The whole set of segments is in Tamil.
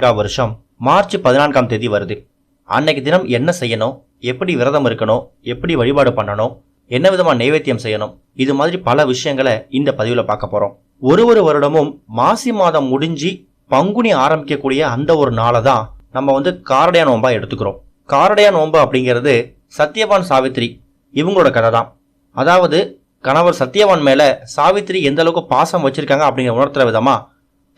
2024 வருஷம் மார்ச் 14ஆம் தேதி வருது. அன்னைக்கு தினம் என்ன செய்யணும், எப்படி விரதம் இருக்கணும், எப்படி வழிபாடு பண்ணணும், என்ன விதமான நைவேத்தியம் செய்யணும், இது மாதிரி பல விஷயங்களை இந்த பதிவுல பார்க்க போறோம். ஒரு வருடமும் மாசி மாதம் முடிஞ்சு பங்குனி ஆரம்பிக்கக்கூடிய அந்த ஒரு நாளை தான் நம்ம காரடையா நோன்பா எடுத்துக்கிறோம். காரடையா நோன்பு அப்படிங்கிறது சத்யவான் சாவித்திரி இவங்களோட கதை தான். அதாவது கணவர் சத்யவான் மேல சாவித்திரி எந்த அளவுக்கு பாசம் வச்சிருக்காங்க அப்படிங்கிற உணர்த்துற விதமா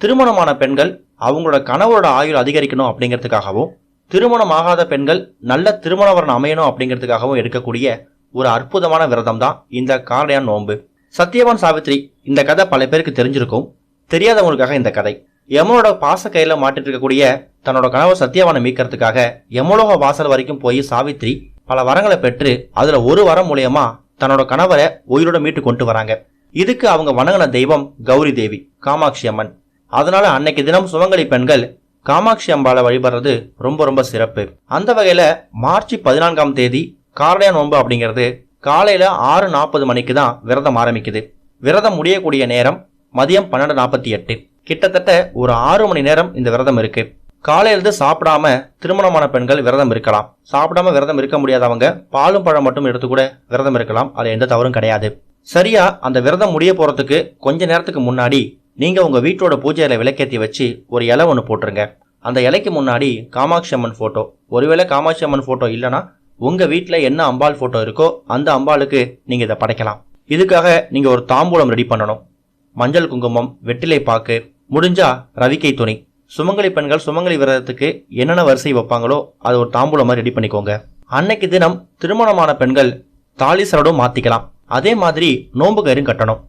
திருமணமான பெண்கள் அவங்களோட கணவரோட ஆயுள் அதிகரிக்கணும் அப்படிங்கிறதுக்காகவும், திருமணம் ஆகாத பெண்கள் நல்ல திருமண வரன் அமையணும் அப்படிங்கிறதுக்காகவும் எடுக்கக்கூடிய ஒரு அற்புதமான விரதம் தான் இந்த காரடையா நோன்பு. சத்யவான் சாவித்திரி இந்த கதை பல பேருக்கு தெரிஞ்சிருக்கும். தெரியாதவங்களுக்காக இந்த கதை. யமனோட பாச கையில மாட்டிட்டு இருக்கக்கூடிய தன்னோட கணவர் சத்யவானை மீட்கிறதுக்காக யமலோக வாசல் வரைக்கும் போய் சாவித்திரி பல வரங்களை பெற்று அதுல ஒரு வரம் மூலியமா தன்னோட கணவரை உயிரோட மீட்டு கொண்டு வராங்க. இதுக்கு அவங்க வணங்கின தெய்வம் கௌரி தேவி, காமாட்சி அம்மன். அதனால அன்னைக்கு தினம் சுமங்கலி பெண்கள் காமாட்சி அம்பாளை வழிபடுறது ரொம்ப சிறப்பு. அந்த வகையில மார்ச் 14ஆம் தேதி காரடையா நோன்பு அப்படிங்கிறது காலையில 6:40 மணிக்கு தான் விரதம் ஆரம்பிக்குது. விரதம் முடியக்கூடிய நேரம் மதியம் 12:48. கிட்டத்தட்ட ஒரு 6 மணி நேரம் இந்த விரதம் இருக்கு. காலையிலிருந்து சாப்பிடாம திருமணமான பெண்கள் விரதம் இருக்கலாம். சாப்பிடாம விரதம் இருக்க முடியாதவங்க பாலும் பழம் மட்டும் எடுத்து கூட விரதம் இருக்கலாம். அது எந்த தவறும் கிடையாது. சரியா அந்த விரதம் முடிய போறதுக்கு கொஞ்ச நேரத்துக்கு முன்னாடி நீங்க உங்க வீட்டோட பூஜையில விளக்கேற்றி வச்சு ஒரு இலை ஒன்று போட்டுருங்க. அந்த இலைக்கு முன்னாடி காமாட்சி அம்மன் போட்டோ, ஒருவேளை காமாட்சி அம்மன் போட்டோ இல்லைன்னா உங்க வீட்டுல என்ன அம்பாள் போட்டோ இருக்கோ அந்த அம்பாளுக்கு நீங்க இதை படைக்கலாம். இதுக்காக நீங்க ஒரு தாம்பூலம் ரெடி பண்ணணும். மஞ்சள் குங்குமம், வெற்றிலை பாக்கு, முடிஞ்சா ரவிக்கை துணி. சுமங்கலி பெண்கள் சுமங்கலி விரதத்துக்கு என்னென்ன வரிசை வைப்பாங்களோ அது ஒரு தாம்பூலம் மாதிரி ரெடி பண்ணிக்கோங்க. அன்னைக்கு தினம் திருமணமான பெண்கள் தாலி சரடும் மாத்திக்கலாம். அதே மாதிரி நோன்பு கயிறும் கட்டணும்.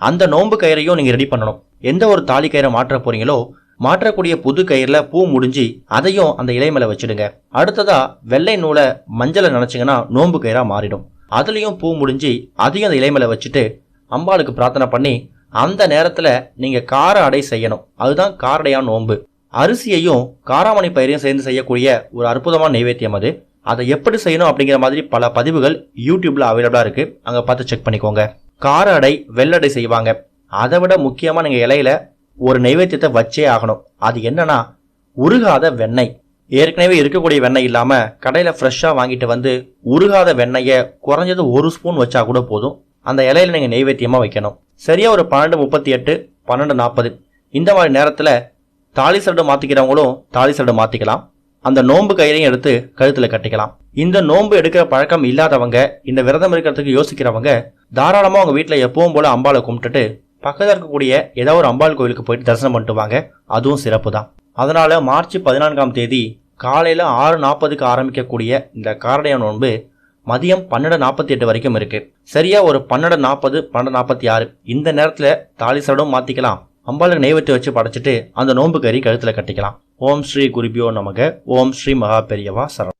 அந்த நோன்பு கயிறையும் நீங்க ரெடி பண்ணணும். எந்த ஒரு தாலி கயிறை மாற்ற போறீங்களோ மாற்றக்கூடிய புது கயிறுல பூ முடிஞ்சு அதையும் அந்த இலை மேல வச்சிடுங்க. அடுத்ததா வெள்ளை நூலை மஞ்சளை நினைச்சிங்கன்னா நோன்பு கயிறா மாறிடும். அதுலயும் பூ முடிஞ்சு அதையும் அந்த இலை மேல வச்சுட்டு அம்பாளுக்கு பிரார்த்தனை பண்ணி அந்த நேரத்துல நீங்க கார அடை செய்யணும். அதுதான் காரடையா நோன்பு. அரிசியையும் காராமணி பயிரையும் சேர்ந்து செய்யக்கூடிய ஒரு அற்புதமான நைவேத்தியம் அது. அதை எப்படி செய்யணும் அப்படிங்கிற மாதிரி பல பதிவுகள் யூடியூப்ல அவைலபிளா இருக்கு. அங்க பார்த்து செக் பண்ணிக்கோங்க. கார அடை, வெள்ளடை செய்வாங்க. அதை விட முக்கியமா நீங்க இலையில ஒரு நைவேத்தியத்தை வச்சே ஆகணும். அது என்னன்னா உருகாத வெண்ணெய். ஏற்கனவே இருக்கக்கூடிய வெண்ணெய் இல்லாம கடையில ஃப்ரெஷ்ஷா வாங்கிட்டு வந்து உருகாத வெண்ணெய குறைஞ்சது 1 ஸ்பூன் வச்சா கூட போதும். அந்த இலையில நீங்க நைவேத்தியமா வைக்கணும். சரியா ஒரு 12:38, 12:40 இந்த மாதிரி நேரத்துல தாலி சரடு மாத்திக்கிறவங்களும் தாலி சரடு மாத்திக்கலாம். அந்த நோன்பு கயிறையும் எடுத்து கழுத்துல கட்டிக்கலாம். இந்த நோன்பு எடுக்கிற பழக்கம் இல்லாதவங்க, இந்த விரதம் இருக்கிறதுக்கு யோசிக்கிறவங்க தாராளமா அவங்க வீட்டுல எப்பவும் போல அம்பாளை கும்பிட்டுட்டு பக்கத்துல இருக்கக்கூடிய ஏதாவது ஒரு அம்பாள் கோயிலுக்கு போயிட்டு தரிசனம் பண்ணிட்டு வாங்க. அதுவும் சிறப்பு தான். அதனால மார்ச் 14ஆம் தேதி காலையில 6:40க்கு ஆரம்பிக்கக்கூடிய இந்த காரடையா நோன்பு மதியம் 12:48 வரைக்கும் இருக்கு. சரியா ஒரு 12:40, 12:46 இந்த நேரத்துல தாலி சரடும் மாத்திக்கலாம். அம்பாளுக்கு நைவேத்தியம் வச்சு படைச்சிட்டு அந்த நோன்பு கறி கழுத்துல கட்டிக்கலாம். ஓம் ஸ்ரீ குருபியோ நமக. ஓம் ஸ்ரீ மகா பெரியவா சரணம்.